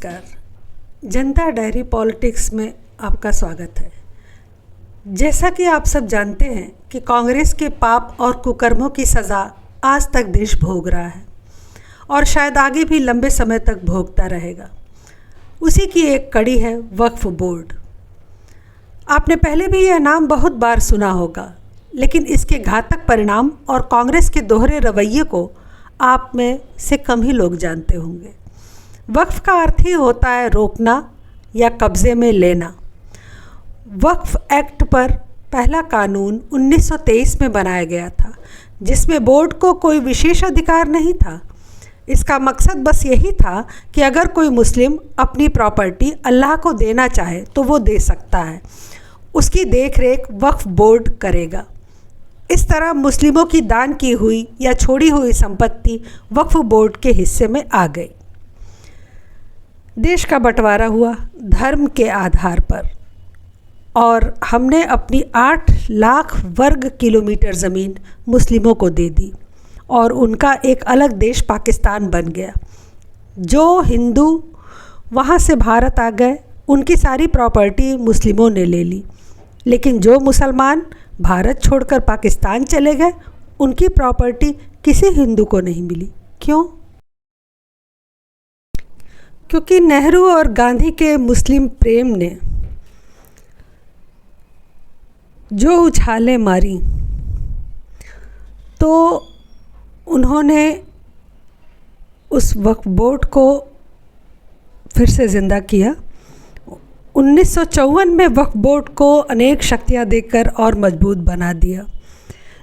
नमस्कार। जनता diary politics में आपका स्वागत है। जैसा कि आप सब जानते हैं कि कांग्रेस के पाप और कुकर्मों की सज़ा आज तक देश भोग रहा है और शायद आगे भी लंबे समय तक भोगता रहेगा। उसी की एक कड़ी है वक्फ बोर्ड। आपने पहले भी यह नाम बहुत बार सुना होगा, लेकिन इसके घातक परिणाम और कांग्रेस के दोहरे रवैये को आप में से कम ही लोग जानते होंगे। वक्फ का अर्थ ही होता है रोकना या कब्ज़े में लेना। वक्फ एक्ट पर पहला कानून 1923 में बनाया गया था, जिसमें बोर्ड को कोई विशेष अधिकार नहीं था। इसका मकसद बस यही था कि अगर कोई मुस्लिम अपनी प्रॉपर्टी अल्लाह को देना चाहे तो वो दे सकता है, उसकी देखरेख वक्फ बोर्ड करेगा। इस तरह मुस्लिमों की दान की हुई या छोड़ी हुई संपत्ति वक्फ बोर्ड के हिस्से में आ गई। देश का बंटवारा हुआ धर्म के आधार पर और हमने अपनी 8 लाख वर्ग किलोमीटर ज़मीन मुस्लिमों को दे दी और उनका एक अलग देश पाकिस्तान बन गया। जो हिंदू वहाँ से भारत आ गए, उनकी सारी प्रॉपर्टी मुस्लिमों ने ले ली, लेकिन जो मुसलमान भारत छोड़कर पाकिस्तान चले गए, उनकी प्रॉपर्टी किसी हिंदू को नहीं मिली। क्यों? क्योंकि नेहरू और गांधी के मुस्लिम प्रेम ने जो उछालें मारी, तो उन्होंने उस वक्फ बोर्ड को फिर से ज़िंदा किया। 1954 में वक्फ बोर्ड को अनेक शक्तियां देकर और मजबूत बना दिया।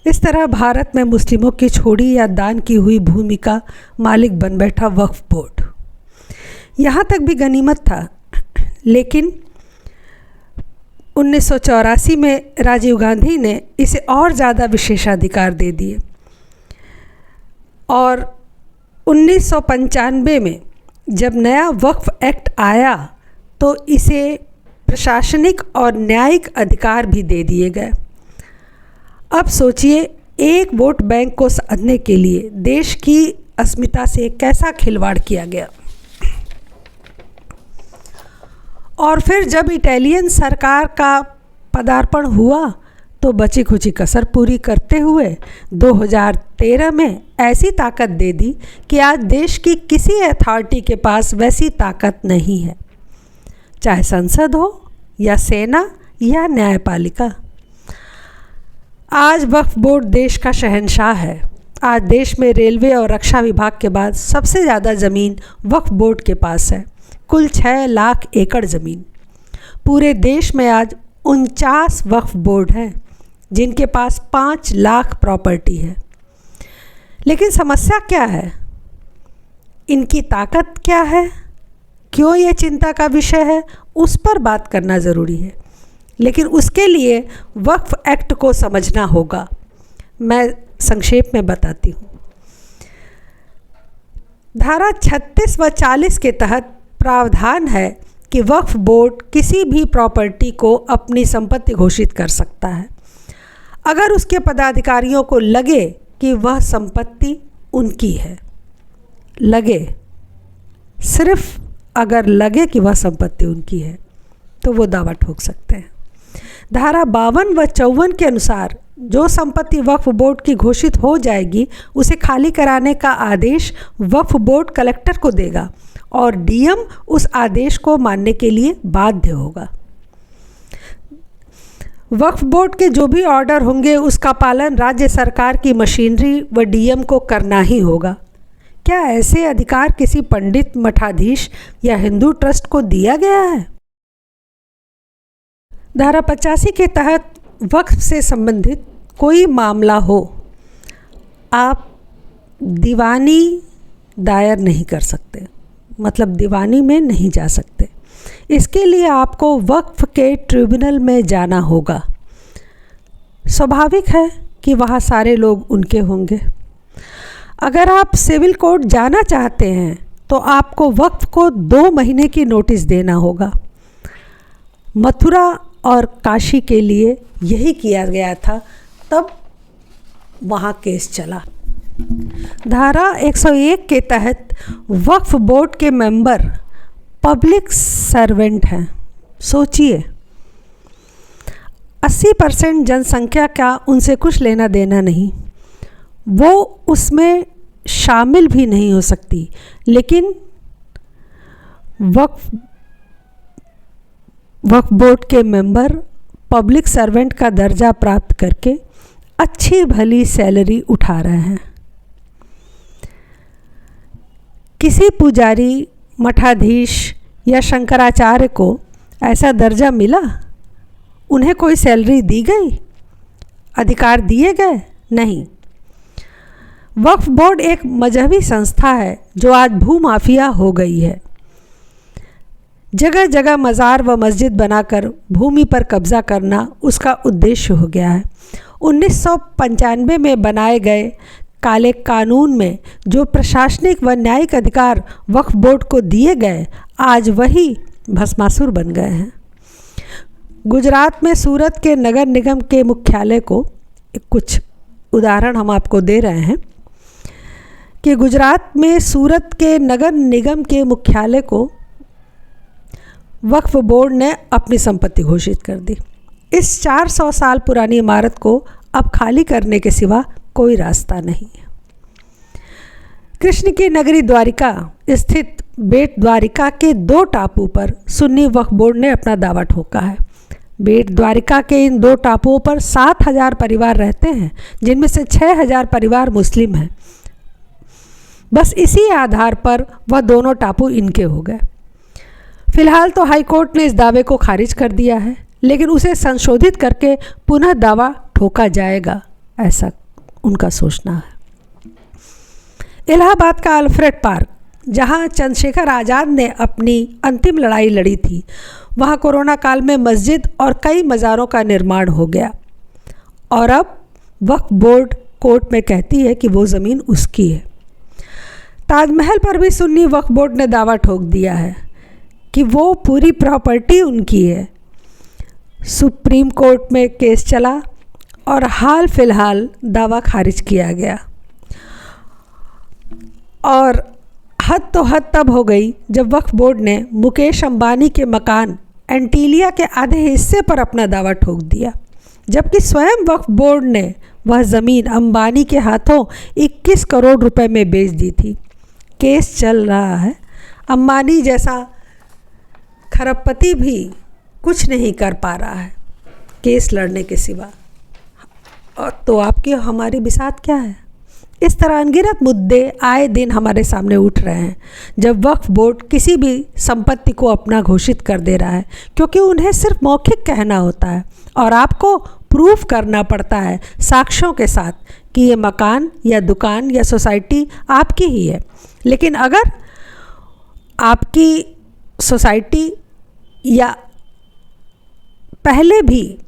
इस तरह भारत में मुस्लिमों की छोड़ी या दान की हुई भूमि का मालिक बन बैठा वक्फ बोर्ड। यहाँ तक भी गनीमत था, लेकिन 1984 में राजीव गांधी ने इसे और ज़्यादा विशेषाधिकार दे दिए और 1995 में जब नया वक्फ एक्ट आया तो इसे प्रशासनिक और न्यायिक अधिकार भी दे दिए गए। अब सोचिए, एक वोट बैंक को साधने के लिए देश की अस्मिता से कैसा खिलवाड़ किया गया। और फिर जब इटालियन सरकार का पदार्पण हुआ तो बची खुची कसर पूरी करते हुए 2013 में ऐसी ताकत दे दी कि आज देश की किसी अथॉरिटी के पास वैसी ताकत नहीं है, चाहे संसद हो या सेना या न्यायपालिका। आज वक्फ बोर्ड देश का शहंशाह है। आज देश में रेलवे और रक्षा विभाग के बाद सबसे ज़्यादा ज़मीन वक्फ बोर्ड के पास है, कुल 6 लाख एकड़ ज़मीन। पूरे देश में आज 49 वक्फ बोर्ड हैं, जिनके पास 5 लाख प्रॉपर्टी है। लेकिन समस्या क्या है? इनकी ताकत क्या है? क्यों ये चिंता का विषय है? उस पर बात करना ज़रूरी है, लेकिन उसके लिए वक्फ एक्ट को समझना होगा। मैं संक्षेप में बताती हूँ। धारा 36 व 40 के तहत प्रावधान है कि वक्फ बोर्ड किसी भी प्रॉपर्टी को अपनी संपत्ति घोषित कर सकता है अगर उसके पदाधिकारियों को लगे कि वह संपत्ति उनकी है। लगे, सिर्फ अगर लगे कि वह संपत्ति उनकी है तो वो दावा ठोक सकते हैं। धारा 52 व 54 के अनुसार जो संपत्ति वक्फ बोर्ड की घोषित हो जाएगी, उसे खाली कराने का आदेश वक्फ बोर्ड कलेक्टर को देगा और डीएम उस आदेश को मानने के लिए बाध्य होगा। वक्फ बोर्ड के जो भी ऑर्डर होंगे उसका पालन राज्य सरकार की मशीनरी व डीएम को करना ही होगा। क्या ऐसे अधिकार किसी पंडित, मठाधीश या हिंदू ट्रस्ट को दिया गया है? धारा 85 के तहत वक्फ से संबंधित कोई मामला हो, आप दीवानी दायर नहीं कर सकते, मतलब दीवानी में नहीं जा सकते। इसके लिए आपको वक्फ के ट्रिब्यूनल में जाना होगा। स्वाभाविक है कि वहाँ सारे लोग उनके होंगे। अगर आप सिविल कोर्ट जाना चाहते हैं तो आपको वक्फ को 2 महीने की नोटिस देना होगा। मथुरा और काशी के लिए यही किया गया था, तब वहाँ केस चला। धारा 101 के तहत वक्फ बोर्ड के मेंबर पब्लिक सर्वेंट हैं। सोचिए, 80% जनसंख्या का उनसे कुछ लेना देना नहीं, वो उसमें शामिल भी नहीं हो सकती, लेकिन वक्फ बोर्ड के मेंबर पब्लिक सर्वेंट का दर्जा प्राप्त करके अच्छी भली सैलरी उठा रहे हैं। किसी पुजारी, मठाधीश या शंकराचार्य को ऐसा दर्जा मिला? उन्हें कोई सैलरी दी गई? अधिकार दिए गए? नहीं। वक्फ बोर्ड एक मजहबी संस्था है जो आज भूमाफिया हो गई है। जगह जगह मज़ार व मस्जिद बनाकर भूमि पर कब्ज़ा करना उसका उद्देश्य हो गया है। 1995 में बनाए गए काले कानून में जो प्रशासनिक व न्यायिक अधिकार वक्फ बोर्ड को दिए गए, आज वही भस्मासुर बन गए हैं। गुजरात में सूरत के नगर निगम के मुख्यालय को, कुछ उदाहरण हम आपको दे रहे हैं कि गुजरात में सूरत के नगर निगम के मुख्यालय को वक्फ बोर्ड ने अपनी संपत्ति घोषित कर दी। इस 400 साल पुरानी इमारत को अब खाली करने के सिवा कोई रास्ता नहीं है। कृष्ण की नगरी द्वारिका स्थित बेट द्वारिका के 2 टापू पर सुन्नी वक्फ बोर्ड ने अपना दावा ठोका है। बेट द्वारिका के इन 2 टापुओं पर 7,000 परिवार रहते हैं, जिनमें से 6,000 परिवार मुस्लिम हैं। बस इसी आधार पर वह दोनों टापू इनके हो गए। फिलहाल तो हाई कोर्ट ने इस दावे को खारिज कर दिया है, लेकिन उसे संशोधित करके पुनः दावा ठोका जाएगा, ऐसा उनका सोचना है। इलाहाबाद का अल्फ्रेड पार्क, जहां चंद्रशेखर आज़ाद ने अपनी अंतिम लड़ाई लड़ी थी, वहां कोरोना काल में मस्जिद और कई मज़ारों का निर्माण हो गया और अब वक्फ बोर्ड कोर्ट में कहती है कि वो ज़मीन उसकी है। ताजमहल पर भी सुन्नी वक्फ बोर्ड ने दावा ठोक दिया है कि वो पूरी प्रॉपर्टी उनकी है। सुप्रीम कोर्ट में केस चला और हाल फिलहाल दावा खारिज किया गया। और हद तो हद तब हो गई जब वक्फ बोर्ड ने मुकेश अंबानी के मकान एंटीलिया के आधे हिस्से पर अपना दावा ठोक दिया, जबकि स्वयं वक्फ बोर्ड ने वह ज़मीन अंबानी के हाथों 21 करोड़ रुपए में बेच दी थी। केस चल रहा है। अंबानी जैसा खरबपति भी कुछ नहीं कर पा रहा है केस लड़ने के सिवा। और तो आपकी हमारी बिसात क्या है? इस तरह अनगिनत मुद्दे आए दिन हमारे सामने उठ रहे हैं जब वक्फ बोर्ड किसी भी संपत्ति को अपना घोषित कर दे रहा है, क्योंकि उन्हें सिर्फ मौखिक कहना होता है और आपको प्रूफ करना पड़ता है साक्ष्यों के साथ कि ये मकान या दुकान या सोसाइटी आपकी ही है। लेकिन अगर आपकी सोसाइटी या पहले भी,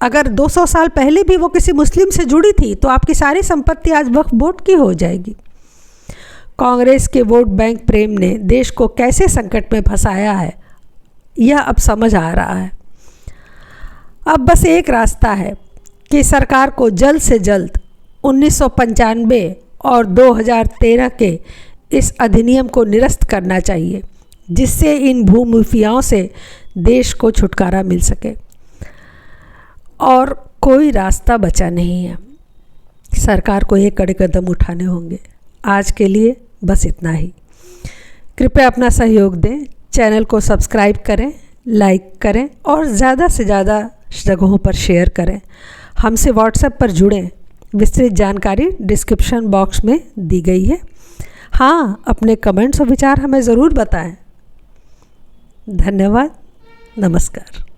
अगर 200 साल पहले भी वो किसी मुस्लिम से जुड़ी थी, तो आपकी सारी संपत्ति आज वक्फ बोर्ड की हो जाएगी। कांग्रेस के वोट बैंक प्रेम ने देश को कैसे संकट में फंसाया है, यह अब समझ आ रहा है। अब बस एक रास्ता है कि सरकार को जल्द से जल्द 1995 और 2013 के इस अधिनियम को निरस्त करना चाहिए, जिससे इन भूमाफियाओं से देश को छुटकारा मिल सके। और कोई रास्ता बचा नहीं है, सरकार को ये कड़े कदम उठाने होंगे। आज के लिए बस इतना ही। कृपया अपना सहयोग दें, चैनल को सब्सक्राइब करें, लाइक करें और ज़्यादा से ज़्यादा जगहों पर शेयर करें। हमसे व्हाट्सएप पर जुड़ें, विस्तृत जानकारी डिस्क्रिप्शन बॉक्स में दी गई है। हाँ, अपने कमेंट्स और विचार हमें ज़रूर बताएं। धन्यवाद, नमस्कार।